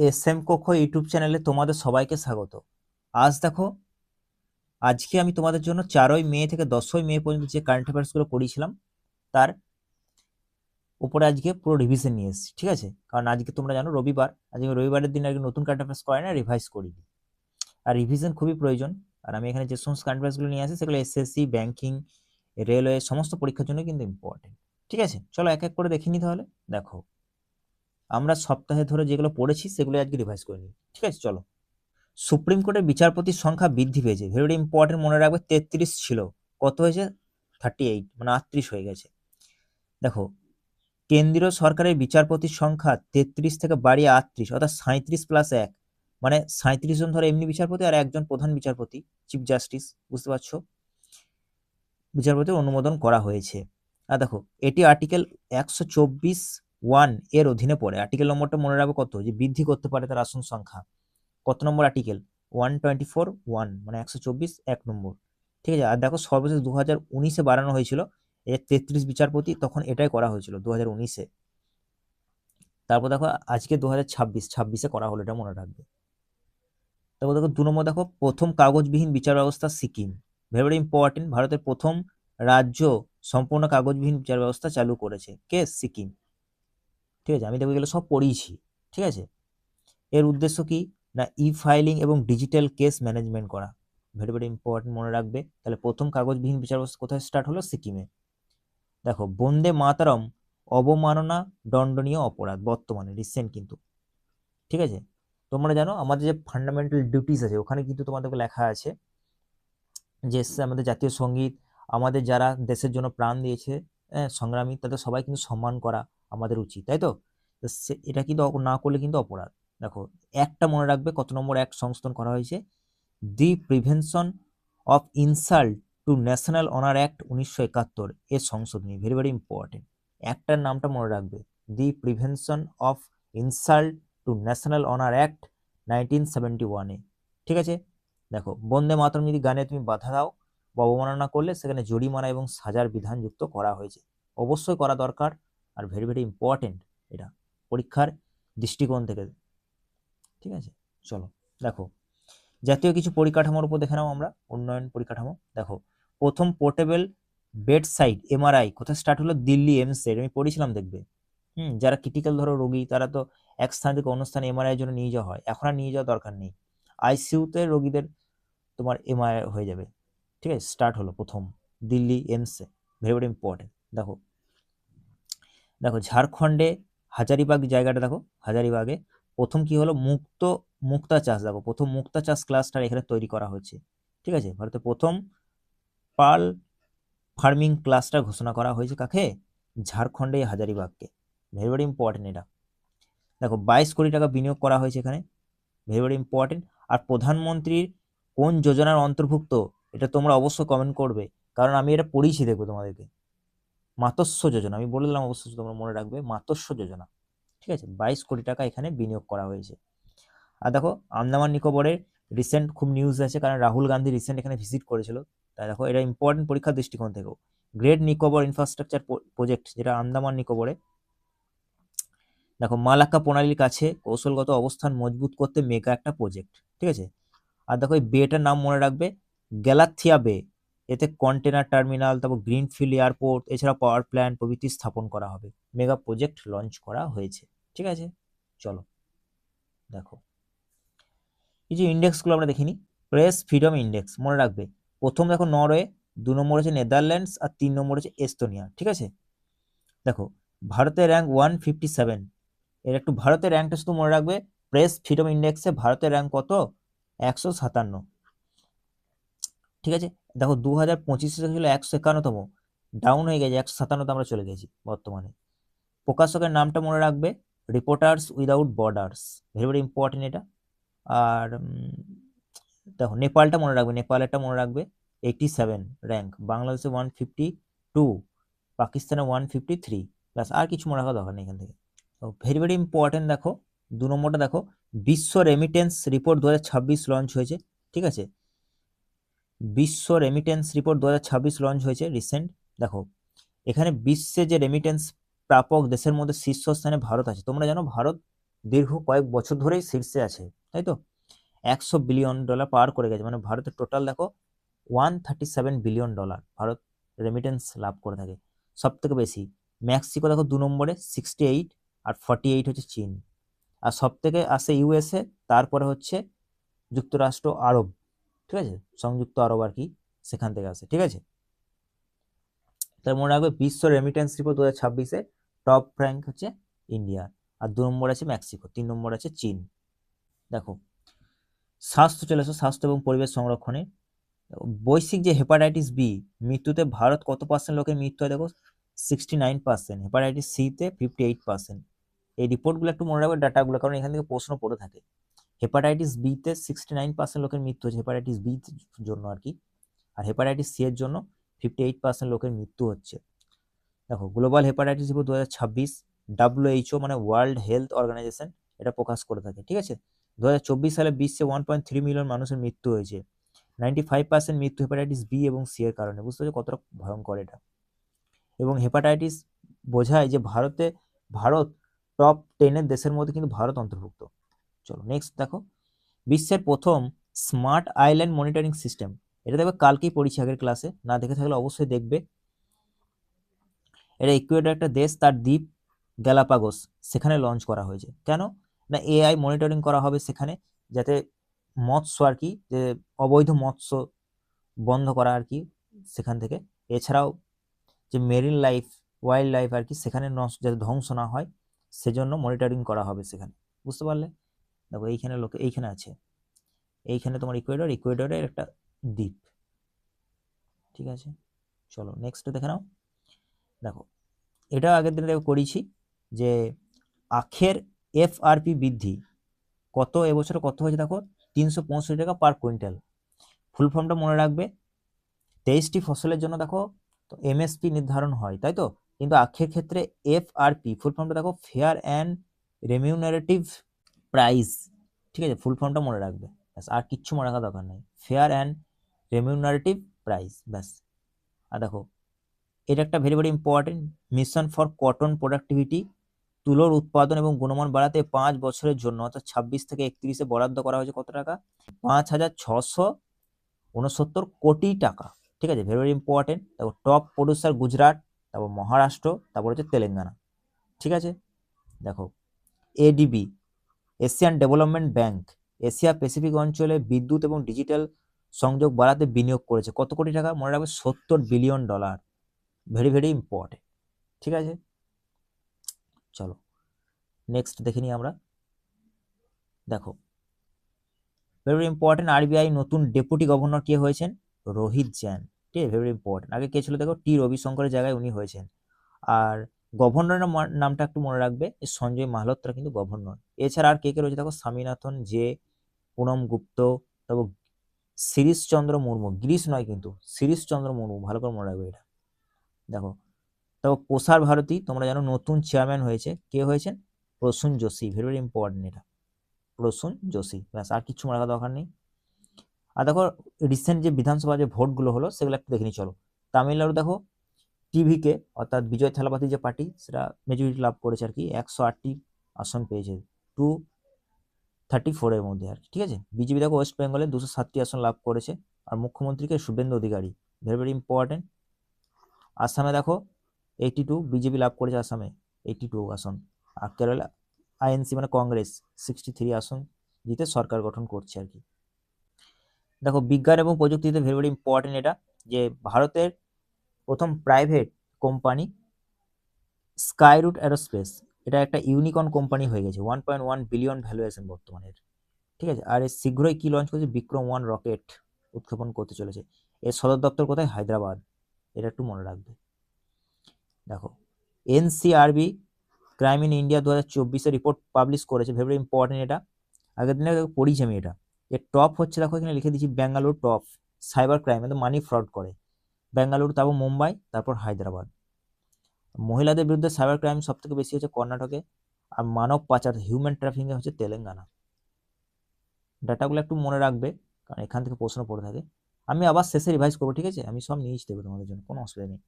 SM কোখো YouTube চ্যানেলে তোমাদের সবাইকে স্বাগত। আজকে আমি তোমাদের জন্য 4ই মে থেকে 10ই মে পর্যন্ত যে কারেন্ট অ্যাফেয়ার্সগুলো পড়িয়েছিলাম তার উপরে আজকে পুরো রিভিশন নিয়ে এসেছি, ঠিক আছে? কারণ আজকে তোমরা জানো রবিবার, আজকে রবিবারের দিন আজকে নতুন কারেন্ট অ্যাফেয়ার্স করে না, রিভাইজ করি। আর রিভিশন খুবই প্রয়োজন। আর আমি এখানে যে সমস্ত কারেন্ট অ্যাফেয়ার্সগুলো নিয়ে আসি সেগুলো এসএসসি, ব্যাংকিং, রেলওয়ে সমস্ত পরীক্ষার জন্য কিন্তু ইম্পর্টেন্ট, ঠিক আছে? চলো এক এক করে দেখে নি। তাহলে দেখো, আমরা সপ্তাহে ধরে যেগুলো পড়েছি সেগুলো আজকে রিভাইজ করে নিই, ঠিক আছে? চলো। সুপ্রিম কোর্টের বিচারপতির সংখ্যা বৃদ্ধি পেয়েছে, ভেরি ইম্পর্টেন্ট, মনে রাখবে। 33 ছিল, কত হয়েছে? 38, মানে 38 হয়ে গেছে। দেখো, কেন্দ্রীয় সরকারের বিচারপতির সংখ্যা 33 থেকে বাড়িয়ে 38, অর্থাৎ 37+1, মানে 37 জন ধরে এমনি বিচারপতি আর একজন প্রধান বিচারপতি, চিফ জাস্টিস, বুঝতে পারছো? বিচারপতির অনুমোদন করা হয়েছে। আর দেখো, এটি আর্টিকেল 124(1) এর অধীনে পড়ে। আর্টিকেল নম্বরটা মনে রাখবে কত, যে বৃদ্ধি করতে পারে তার আসন সংখ্যা। কত নম্বর আর্টিকেল? 124(1), মানে 124(1) নম্বর, ঠিক আছে? আর দেখো, সর্বশেষ 2019-এ বাড়ানো হয়েছিল, 33 বিচারপতি, তখন এটাই করা হয়েছিল 2019-এ। তারপর দেখো আজকে 2026-এ করা হলো, এটা মনে রাখবে। তারপর দেখো 2 নম্বর, দেখো প্রথম কাগজবিহীন বিচার ব্যবস্থা সিকিম, ভেরি ইম্পর্টেন্ট। ভারতের প্রথম রাজ্য সম্পূর্ণ কাগজবিহীন বিচার ব্যবস্থা চালু করেছে কে? সিকিম, ঠিক আছে? আমি দেখো এগুলো সব পড়িয়েছি, ঠিক আছে? এর উদ্দেশ্য কি না, ই ফাইলিং এবং ডিজিটাল কেস ম্যানেজমেন্ট করা, ভেরি ইম্পর্টেন্ট, মনে রাখবে। তাহলে প্রথম কাগজবিহীন বিচার ব্যবস্থা কোথায় স্টার্ট হলো? সিকিমে। দেখো, বন্দে মাতরম অবমাননা দণ্ডনীয় অপরাধ, বর্তমানে রিসেন্ট কিন্তু, ঠিক আছে? তোমরা জানো আমাদের যে ফান্ডামেন্টাল ডিউটিস আছে ওখানে কিন্তু তোমাদেরকে লেখা আছে যে আমাদের জাতীয় সঙ্গীত, আমাদের যারা দেশের জন্য প্রাণ দিয়েছে, সংগ্রামী, তাদের সবাই কিন্তু সম্মান করা আমাদের উচিত, তাই তো? এটা কিন্তু না করলে কিন্তু অপরাধ। দেখো, একটা মনে রাখবে, কত নম্বর অ্যাক্ট সংশোধন করা হয়েছে? The prevention of insult to national honour act 1971 এর সংশোধনী, ভেরি ইম্পর্টেন্ট। একটার নামটা মনে রাখবে, the prevention of insult to national honour act 1971-এ, ঠিক আছে? দেখো, বন্দে মাতরম যদি গানে তুমি বাধা দাও বা অবমাননা করলে সেখানে জরিমানা এবং সাজার বিধান যুক্ত করা হয়েছে, অবশ্যই করা দরকার। আর ভেরি ইম্পর্টেন্ট এটা পরীক্ষার দৃষ্টিকোণ থেকে, ঠিক আছে? চলো দেখো, জাতীয় কিছু পরিকাঠামোর উপর দেখে নাও আমরা, উন্নয়ন পরিকাঠামো। দেখো, প্রথম পোর্টেবল বেড সাইড এমআরআই কোথায় স্টার্ট হলো? দিল্লি এমসে, আমি পড়েছিলাম, দেখবে। যারা ক্রিটিক্যাল ধরো রোগী, তারা তো এক স্থান থেকে অন্য স্থানে এমআরআই এর জন্য নিয়ে যাওয়া হয়, এখন আর নিয়ে যাওয়ার দরকার নেই। আইসিইউতে রোগীদের তোমার এমআরআই হয়ে যাবে, ঠিক আছে? স্টার্ট হলো প্রথম দিল্লি এমসে, ভেরি ইম্পর্টেন্ট। দেখো দেখো ঝাড়খণ্ডে হাজারিবাগ জায়গাটা, দেখো হাজারিবাগে প্রথম কি হলো? মুক্তা চাষ, দেখো প্রথম মুক্তা চাষ ক্লাস্টার এখানে তৈরি করা হয়েছে, ঠিক আছে? ভারতের প্রথম পার্ল ফার্মিং ক্লাস্টার ঘোষণা করা হয়েছে কাকে? ঝাড়খণ্ডে হাজারিবাগকে, ভেরি ইম্পর্টেন্ট এটা। দেখো 22 কোটি টাকা বিনিয়োগ করা হয়েছে এখানে, ভেরি ইম্পর্টেন্ট। আর প্রধানমন্ত্রীর কোন যোজনার অন্তর্ভুক্ত, এটা তোমরা অবশ্যই কমেন্ট করবে, কারণ আমি এটা পড়িয়েছি, দেখবো তোমাদেরকে। মাতস্য যোজনা, আমি বলে দিলাম, অবশ্যই তোমরা মনে রাখবে, মাতস্য যোজনা, ঠিক আছে? 22 কোটি টাকা এখানে বিনিয়োগ করা হয়েছে। আর দেখো, আন্দামান নিকোবরের রিসেন্ট খুব নিউজ আছে, কারণ রাহুল গান্ধী রিসেন্ট এখানে ভিজিট করেছিল, তাই দেখো এটা ইম্পর্টেন্ট পরীক্ষার দৃষ্টিকোণ থেকেও। গ্রেট নিকোবর ইনফ্রাস্ট্রাকচার প্রজেক্ট, যেটা আন্দামান নিকোবরে। দেখো, মালাক্কা প্রণালীর কাছে কৌশলগত অবস্থান মজবুত করতে মেগা একটা প্রজেক্ট, ঠিক আছে? আর দেখো, এই বেটার নাম মনে রাখবে, গ্যালাথিয়া বে। এতে কন্টেনার টার্মিনাল, তারপর গ্রিনফিল্ড এয়ারপোর্ট, এছাড়া পাওয়ার প্ল্যান্ট প্রভৃতি স্থাপন করা হবে, মেগা প্রজেক্ট লঞ্চ করা হয়েছে, ঠিক আছে? চলো দেখো, এই যে ইন্ডেক্সগুলো আমরা দেখিনি। প্রেস ফ্রিডম ইন্ডেক্স মনে রাখবে, প্রথম দেখো নরওয়ে, 2 নম্বর হচ্ছে নেদারল্যান্ডস, আর 3 নম্বর হচ্ছে এস্তোনিয়া, ঠিক আছে? দেখো, ভারতের র্যাঙ্ক 157, এর একটু ভারতের র্যাঙ্কটা শুধু মনে রাখবে, প্রেস ফ্রিডম ইন্ডেক্সে ভারতের র্যাঙ্ক কত? 157, ঠিক আছে? দেখো 2025 ছিল 151তম, ডাউন হয়ে গেছে, 157তে আমরা চলে গেছি বর্তমানে। প্রকাশকের নামটা মনে রাখবে, reporters without borders, very important এটা। আর দেখো নেপালটা মনে রাখবে, নেপালেরটা মনে রাখবে, 87 র্যাঙ্ক, বাংলাদেশে 152, পাকিস্তানে 153, ব্যাস, আর কিছু মনে রাখা দরকার নেই এখান থেকে। তো ভেরি ইম্পর্টেন্ট। দেখো 2 নম্বরটা দেখো, বিশ্ব রেমিটেন্স রিপোর্ট 2026 লঞ্চ হয়েছে, ঠিক আছে? বিশ্ব রেমিটেন্স রিপোর্ট 2026 লঞ্চ হয়েছে রিসেন্ট। দেখো, এখানে বিশ্বে যে রেমিটেন্স প্রাপক দেশের মধ্যে শীর্ষস্থানে ভারত আছে। তোমরা জানো ভারত দীর্ঘ কয়েক বছর ধরেই শীর্ষে আছে, তাই তো। $100 বিলিয়ন পার করে গেছে, মানে ভারতের টোটাল দেখো $137 বিলিয়ন ভারত রেমিটেন্স লাভ করে থাকে। সব থেকে বেশি মেক্সিকো দেখো 2 নম্বরে 68, আর 48 হচ্ছে চীন। আর সব থেকে আসে ইউএসএ, তারপরে হচ্ছে যুক্তরাষ্ট্র আরব, ঠিক আছে, সংযুক্ত আরব আর কি, সেখান থেকে আসে, ঠিক আছে। তার মনে রাখবে বিশ্ব রেমিটেন্স রিপোর্ট 2026-এ টপ র্যাঙ্ক হচ্ছে ইন্ডিয়া, আর 2 নম্বর আছে মেক্সিকো, 3 নম্বর আছে চীন। দেখো স্বাস্থ্য চলে আসো, স্বাস্থ্য এবং পরিবেশ সংরক্ষণে বৈশ্বিক যে হেপাটাইটিস বি মৃত্যুতে ভারত কত পার্সেন্ট লোকের মৃত্যু হয় দেখো 69%, হেপাটাইটিস সিতে 58%। এই রিপোর্টগুলো একটু মনে রাখবে ডাটাগুলো, কারণ এখান থেকে প্রশ্ন পড়ে থাকে। হেপাটাইটিস বিতে 69% লোকের মৃত্যু হচ্ছে হেপাটাইটিস বি জন্য আর কি, আর হেপাটাইটিস সি এর জন্য 58% লোকের মৃত্যু হচ্ছে। দেখো গ্লোবাল হেপাটাইটিস রিপোর্ট 2026 WHO মানে ওয়ার্ল্ড হেলথ অর্গানাইজেশন এটা প্রকাশ করে থাকে, ঠিক আছে। 2024 সালে বিশ্বে 1.3 মিলিয়ন মানুষের মৃত্যু হয়েছে, 95% মৃত্যু হেপাটাইটিস বি এবং সি এর কারণে। বুঝতে পারছো কতটা ভয়ঙ্কর এটা। এবং হেপাটাইটিস বোঝায় যে ভারত টপ 10 দেশের মধ্যে কিন্তু ভারত অন্তর্ভুক্ত। চলো নেক্সট দেখো, বিশ্বের প্রথম স্মার্ট আইল্যান্ড মনিটরিং সিস্টেম, এটা দেখবে কালকেই পড়েছি আগের ক্লাসে, না দেখে থাকলে অবশ্যই দেখবে। এটা ইকুয়েডর একটা দেশ, তার দ্বীপ গ্যালাপাগোস, সেখানে লঞ্চ করা হয়েছে। কেন না এআই মনিটরিং করা হবে সেখানে, যাতে মৎস্য আর কি, যে অবৈধ মৎস্য বন্ধ করা আর কি সেখান থেকে। এছাড়াও যে মেরিন লাইফ, ওয়াইল্ড লাইফ আর কি, সেখানে যাতে ধ্বংস না হয় সেজন্য মনিটরিং করা হবে সেখানে। বুঝতে পারলে? দেখো এইখানে এইখানে আছে, এইখানে তোমার ইকুয়েডরের একটা দ্বীপ, ঠিক আছে। চলো নেক্সট দেখে নাও। দেখো এটা আগের দিনে দেখো করেছি যে আখের এফআরপি বৃদ্ধি কত এবছর কত হয়েছে দেখো 365 টাকা পার কুইন্টাল। ফুল ফর্মটা মনে রাখবে, 23টি ফসলের জন্য দেখো তো এমএসপি নির্ধারণ হয়, তাই তো। কিন্তু আখের ক্ষেত্রে এফআরপি ফুল ফর্মটা দেখো ফেয়ার অ্যান্ড রেমিউনারেটিভ প্রাইস, ঠিক আছে, ফুল ফর্মটা মনে রাখবে ব্যাস, আর কিচ্ছু মনে রাখার দরকার নেই, ফেয়ার অ্যান্ড রেমিউনারেটিভ প্রাইস ব্যাস। আর দেখো এটা একটা very very important, mission for cotton productivity, তুলোর উৎপাদন এবং গুণমান বাড়াতে 5 বছরের জন্য অর্থাৎ 26 থেকে 31-এ বরাদ্দ করা হয়েছে কত টাকা, 5,669 টাকা, ঠিক আছে, ভেরি ভেরি ইম্পর্টেন্ট। তারপর টপ প্রডিউসার গুজরাট, তারপর মহারাষ্ট্র, তারপর হচ্ছে তেলেঙ্গানা, ঠিক আছে। দেখো ADB Asian development bank Asia Pacific অঞ্চলে বিদ্যুৎ এবং ডিজিটাল সংযোগ বাড়াতে বিনিয়োগ করেছে কত কোটি টাকা, মনে রাখবে $70 বিলিয়ন, ভেরি ভেরি ইম্পর্টেন্ট, ঠিক আছে। চলো নেক্সট দেখে নিই আমরা। দেখো ভেরি ইম্পর্টেন্ট, আরবিআই নতুন ডেপুটি গভর্নর কে হয়েছেন, রোহিত জৈন, ঠিক আছে, ভেরি ইম্পর্টেন্ট। আগে কে ছিল দেখো, টি রবিশঙ্করের জায়গায় উনি হয়েছেন। আর গভর্নরের নামটা একটু মনে রাখবে, সঞ্জয় মালহোত্রা কিন্তু গভর্নর। এছাড়া আর কে কে রয়েছে দেখো, স্বামীনাথন জে, পুনম গুপ্ত, তারপর শিরিশচন্দ্র মুর্মু, গিরিশ নয় কিন্তু শিরিশচন্দ্র মুর্মু, ভালো করে মনে রাখবে এটা। দেখো তারপর প্রসার ভারতী তোমরা জানো নতুন চেয়ারম্যান হয়েছে, কে হয়েছেন, Prasun Joshi, very very important এটা, প্রসূন যোশী, ব্যাস আর কিছু মনে রাখার দরকার নেই। আর দেখো রিসেন্ট যে বিধানসভা যে ভোটগুলো হলো সেগুলো একটু দেখে নি চলো। তামিলনাড়ু দেখো টিভিকে অর্থাৎ বিজয় থালাপাতি যে পার্টি, সেটা মেজরিটি লাভ করেছে আর কি, 108টি আসন পেয়েছে 234-এর মধ্যে আর কি, ঠিক আছে। বিজেপি দেখো ওয়েস্ট বেঙ্গলে 207টি আসন লাভ করেছে, আর মুখ্যমন্ত্রীকে Suvendu Adhikari, very very important. আসামে দেখো 82 বিজেপি লাভ করেছে, আসামে 82 আসন। আর কেরালা আইএনসি মানে কংগ্রেস 63 আসন জিতে সরকার গঠন করছে আর কি। দেখো বিজ্ঞান এবং প্রযুক্তিতে ভেরি ভেরি ইম্পর্টেন্ট এটা, যে ভারতের প্রথম প্রাইভেট কোম্পানি স্কাইরুট অ্যারোস্পেস, এটা একটা ইউনিকর্ন কোম্পানি হয়ে গেছে, 1.1 বিলিয়ন ভ্যালুয়েশন বর্তমানের, ঠিক আছে। আর এর শীঘ্রই কি লঞ্চ করেছে, বিক্রম 1 রকেট উৎক্ষেপণ করতে চলেছে। এর সদর দপ্তর কোথায়, হায়দ্রাবাদ, এটা একটু মনে রাখবে। দেখো এনসিআরবি ক্রাইম ইন ইন্ডিয়া 2024-এর রিপোর্ট পাবলিশ করেছে, ভেরি ইম্পর্টেন্ট এটা, আগের দিনে পড়িছি আমি এটা। এর টপ হচ্ছে দেখো এখানে লিখে দিচ্ছি, ব্যাঙ্গালোর টপ সাইবার ক্রাইম, মানি ফ্রড করে, ব্যাঙ্গালুরু, তারপর মুম্বাই, তারপর হায়দ্রাবাদ। মহিলাদের বিরুদ্ধে সাইবার ক্রাইম সব থেকে বেশি হচ্ছে কর্ণাটকে, আর মানব পাচার হিউম্যান ট্রাফিকিং হচ্ছে তেলেঙ্গানা। ডাটাগুলো একটু মনে রাখবে, কারণ এখান থেকে প্রশ্ন পড়ে থাকে। আমি আবার শেষে রিভাইজ করবো, ঠিক আছে, আমি সব নিয়েই দেবো তোমাদের জন্য, কোনো অসুবিধা নেই।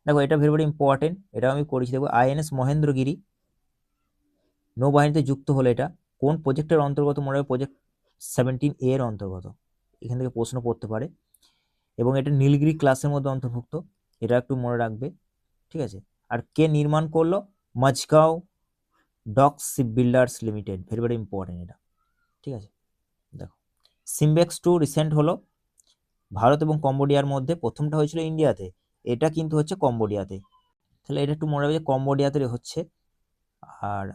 দেখো এটা ভেরি ভেরি ইম্পর্টেন্ট, এটাও আমি করেছি, দেখো আইএনএস মহেন্দ্রগিরি নৌবাহিনীতে যুক্ত হলো এটা কোন প্রজেক্টের অন্তর্গত? মনে রাখবে প্রজেক্ট 17A এর অন্তর্গত, এখান থেকে প্রশ্ন পড়তে পারে। এবং এটা নীলগিরি ক্লাসের মধ্যে অন্তর্ভুক্ত, এটা একটু মনে রাখবে, ঠিক আছে। আর কে নির্মাণ করলো? Mazagon dock ship builders limited, very very important এটা, ঠিক আছে। দেখো সিমবেক্স 2 রিসেন্ট হলো ভারত এবং কম্বোডিয়ার মধ্যে, প্রথমটা হয়েছিল ইন্ডিয়াতে, এটা কিন্তু হচ্ছে কম্বোডিয়াতে। তাহলে এটা একটু মনে রাখবে যে কম্বোডিয়াতে হচ্ছে। আর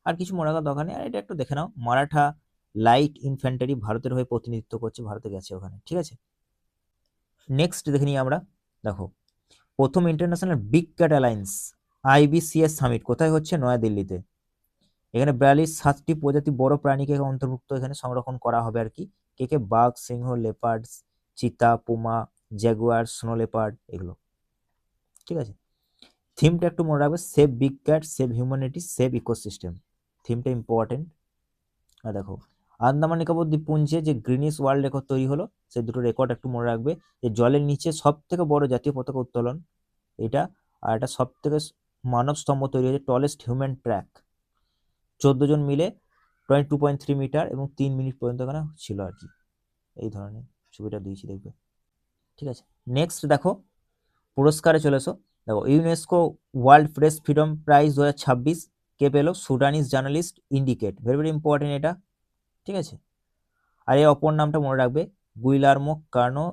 আর কিছু মনে রাখার দরকার নেই, আর এটা একটু দেখে নাও, মারাঠা লাইট ইনফ্যান্টারি ভারতের হয়ে প্রতিনিধিত্ব করছে, ভারতে গেছে ওখানে, ঠিক আছে। নেক্সট দেখে নিই আমরা। দেখো প্রথম international big cat alliance IBCS summit কোথায় হচ্ছে? নয়াদিল্লিতে। এখানে 47টি প্রজাতি বড় প্রাণীকে অন্তর্ভুক্ত এখানে সংরক্ষণ করা হবে আর কি। কে কে? বাঘ, সিংহ, লেপার্ড, চিতা, পুমা, জ্যাগুয়ার, স্নো লেপার্ড, এগুলো, ঠিক আছে। থিমটা একটু মনে রাখবে, save big cat, save humanity, save ecosystem, থিমটা ইম্পর্টেন্ট। আর দেখো আন্দামান নিকোবর দ্বীপপুঞ্জে যে গ্রিনিস ওয়ার্ল্ড রেকর্ড তৈরি হলো, সেই দুটো রেকর্ড একটু মনে রাখবে, যে জলের নিচে সব থেকে বড় জাতীয় পতাকা উত্তোলন এটা, আর এটা সব থেকে মানব স্তম্ভ তৈরি হয়েছে, টলেস্ট হিউম্যান ট্র্যাক, 14 জন মিলে 22.3 মিটার এবং 3 মিনিট পর্যন্ত এখানে ছিল আর কি। এই ধরনের ছবিটা দিয়েছি, দেখবে, ঠিক আছে। নেক্সট দেখো পুরস্কারে চলে এসো। দেখো UNESCO world press freedom prize 2026 কে পেলো? সুডানিজ জার্নালিস্ট ইন্ডিকেট, ভেরি ভেরি ইম্পর্টেন্ট এটা, ঠিক আছে। আর এই অপর নামটা মনে রাখবে, Guillermo Cano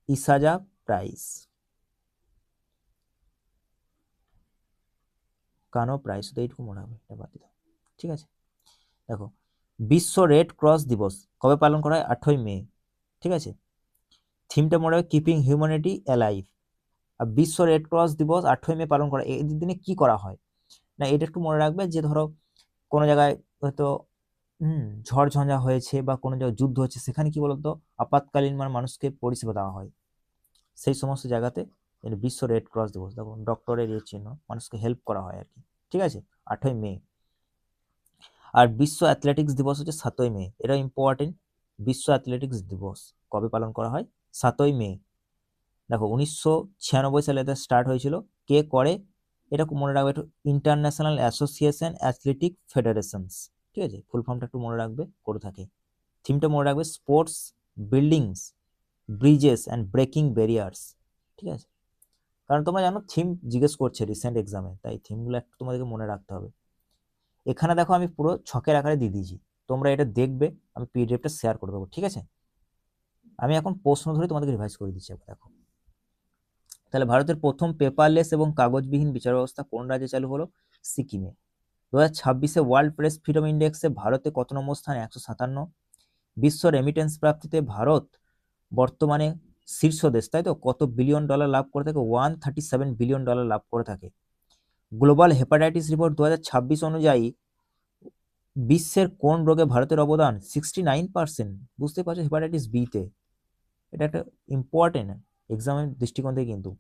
Isaza prize, Cano prize, তো এইটুকু মনে রাখবে, এটা বাদ দাও, ঠিক আছে। দেখো বিশ্ব রেড ক্রস দিবস কবে পালন করা হয়? 8ই মে, ঠিক আছে। থিমটা মনে রাখবে, কিপিং হিউম্যানিটি অ্যালাইভ। আর বিশ্ব রেড ক্রস দিবস 8ই মে পালন করা, এই দিনে কি করা হয় না, এটা একটু মনে রাখবে, যে ধরো কোনো জায়গায় হয়তো ঝড় ঝঞ্ঝা হয়েছে বা কোনো জায়গায় যুদ্ধ হচ্ছে, সেখানে কি বলতো আপাতকালীন মানুষকে পরিষেবা দেওয়া হয়, সেই সমস্ত জায়গাতে বিশ্ব রেড ক্রস দিবস। দেখো ডক্টরের চিহ্ন, মানুষকে হেল্প করা হয় আর কি, ঠিক আছে, 8ই মে। আর বিশ্ব অ্যাথলেটিক্স দিবস হচ্ছে 7ই মে, এটা ইম্পর্টেন্ট। বিশ্ব অ্যাথলেটিক্স দিবস কবে পালন করা হয়? 7ই মে। দেখো 1996 সালে এটা স্টার্ট হয়েছিল, কে করে? এটা মনে রাখবে একটু, ইন্টারন্যাশনাল অ্যাসোসিয়েশন অ্যাথলেটিক ফেডারেশনস, ঠিক আছে, ফুল ফর্মটা একটু মনে রাখবে, করে থাকে। থিমটা মনে রাখবে, sports, buildings, Bridges and breaking barriers, ঠিক আছে। কারণ তোমরা জানো থিম জিজ্ঞেস করছে রিসেন্ট এক্সামে, তাই থিমগুলো একটু তোমাদেরকে মনে রাখতে হবে। এখানে দেখো আমি পুরো ছকের আকারে দিয়ে দিয়েছি, তোমরা এটা দেখবে, আমি পিডিএফটা শেয়ার করে দেবো, ঠিক আছে। আমি এখন প্রশ্ন ধরে তোমাদেরকে রিভাইজ করে দিচ্ছি, দেখো। তাহলে ভারতের প্রথম পেপারলেস এবং কাগজবিহীন বিচার ব্যবস্থা কোন রাজ্যে চালু হলো? সিকিমে। 2026 ওয়ার্ল্ড প্রেস ফ্রিডম ইন্ডেক্সে ভারতে কত নম্বর স্থান? 157। বিশ্ব রেমিটেন্স প্রাপ্তিতে ভারত বর্তমানে শীর্ষ দেশ, তাই তো? কত বিলিয়ন ডলার লাভ করে থাকে? 137 বিলিয়ন ডলার লাভ করে থাকে। গ্লোবাল হেপাটাইটিস রিপোর্ট 2026 অনুযায়ী বিশ্বের কোন রোগে ভারতের অবদান? 69%। বুঝতে পারছো, হেপাটাইটিস বিতে, এটা একটা ইম্পর্টেন্ট এক্সামের দৃষ্টিকোণ থেকে কিন্তু।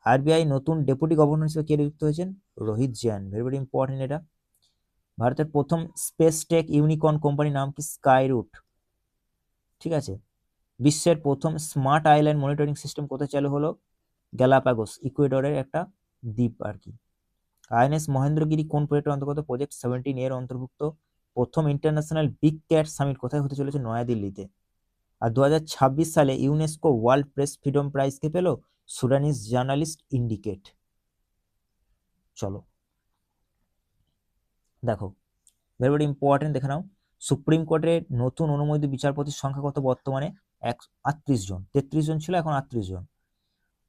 আরবিআই নতুন ডেপুটি গভর্নর হিসেবে কে নিযুক্ত হয়েছেন? Rohit Jain, very very important এটা। ভারতের প্রথম স্পেস টেক ইউনিকর্ন কোম্পানির নাম কি? স্কাইরুট, ঠিক আছে। বিশ্বের প্রথম স্মার্ট আইল্যান্ড মনিটরিং সিস্টেম কোথায় চালু হলো? গ্যালাপাগোস, ইকুয়েডরের একটা দ্বীপ আর কি। আইএনএস মহেন্দ্রগিরি কোন প্রজেক্টের অন্তর্গত? প্রজেক্ট 17 এর অন্তর্ভুক্ত। প্রথম ইন্টারন্যাশনাল বিগ ক্যাট সামিট কোথায় হতে চলেছে? নয়াদিল্লিতে। আর 2026 সালে UNESCO world press freedom prize কে পেল? সুডানিজ জার্নালিস্ট ইন্ডিকেট। চলো দেখো, ভেরি ভেরি ইম্পর্টেন্ট, দেখে নাও। সুপ্রিম কোর্টের নতুন অনুমোদিত বিচারপতির সংখ্যা কত বর্তমানে? 38 জন, 33 জন ছিল, এখন 38 জন।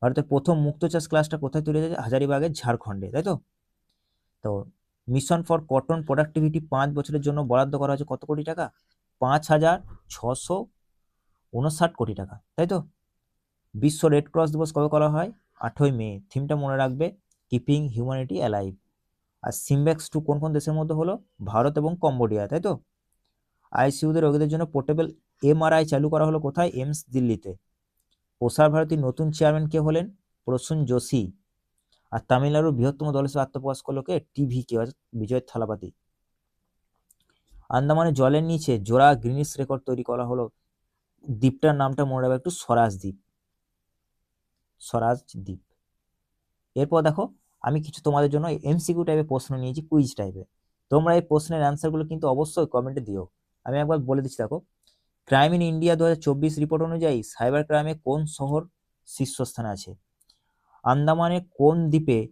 ভারতের প্রথম মুক্ত চাষ ক্লাসটা কোথায় তৈরি হয়েছে? হাজারিবাগের, ঝাড়খণ্ডে, তাই তো। তো মিশন ফর কটন প্রোডাক্টিভিটি 5 বছরের জন্য বরাদ্দ করা হয়েছে কত কোটি টাকা? 5,659 কোটি টাকা, তাই তো। বিশ্ব রেড ক্রস দিবস কবে করা হয়? 8ই মে। থিমটা মনে রাখবে, কিপিং হিউম্যানিটি অ্যালাইভ। আর সিমব্যাক্স 2 কোন কোন দেশের মধ্যে হলো? ভারত এবং কম্বোডিয়া, তাই তো। আইসিইউতে রোগীদের জন্য পোর্টেবল MRI চালু করা হলো কোথায়? এইমস, দিল্লিতে। প্রসার ভারতীর নতুন চেয়ারম্যান কে হলেন? প্রসূন যোশী। আর তামিলনাড়ুর বৃহত্তম দল হিসেবে আত্মপ্রকাশ করলো কে? টিভিকে, বিজয় থালাপাতি। আন্দামানের জলের নিচে জোড়া গ্রিনিস রেকর্ড তৈরি করা হলো, দ্বীপটার নামটা মনে রাখবে একটু, স্বরাজ দ্বীপ, স্বরাজ দ্বীপ। এরপর দেখো আমি কিছু তোমাদের জন্য এমসিকিউ টাইপের প্রশ্ন নিয়েছি, কুইজ টাইপের। তোমরা এই প্রশ্নের অ্যান্সারগুলো কিন্তু অবশ্যই কমেন্টে দিও। আমি একবার বলে দিচ্ছি, দেখো, ক্রাইম ইন ইন্ডিয়া 2024 রিপোর্ট অনুযায়ী সাইবার ক্রাইমে কোন শহর শীর্ষস্থানে আছে? আন্দামানের কোন দ্বীপে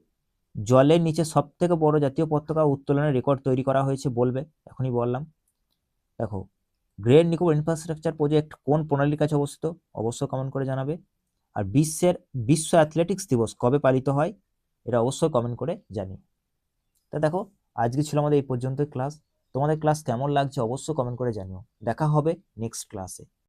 জলের নিচে সব থেকে বড় জাতীয় পতাকা উত্তোলনের রেকর্ড তৈরি করা হয়েছে বলবে? এখনই বললাম। দেখো, গ্রেট নিকোবর ইনফ্রাস্ট্রাকচার প্রজেক্ট কোন প্রণালীর কাছে অবস্থিত? অবশ্যই কমেন্ট করে জানাবে। আর বিশ্ব অ্যাথলেটিক্স দিবস কবে পালিত হয়? এটা অবশ্যই কমেন্ট করে জানি। তা দেখো, আজকে ছিল আমাদের এই পর্যন্তই ক্লাস। তোমাদের ক্লাস কেমন লাগছে অবশ্যই কমেন্ট করে জানিও। দেখা হবে নেক্সট ক্লাসে।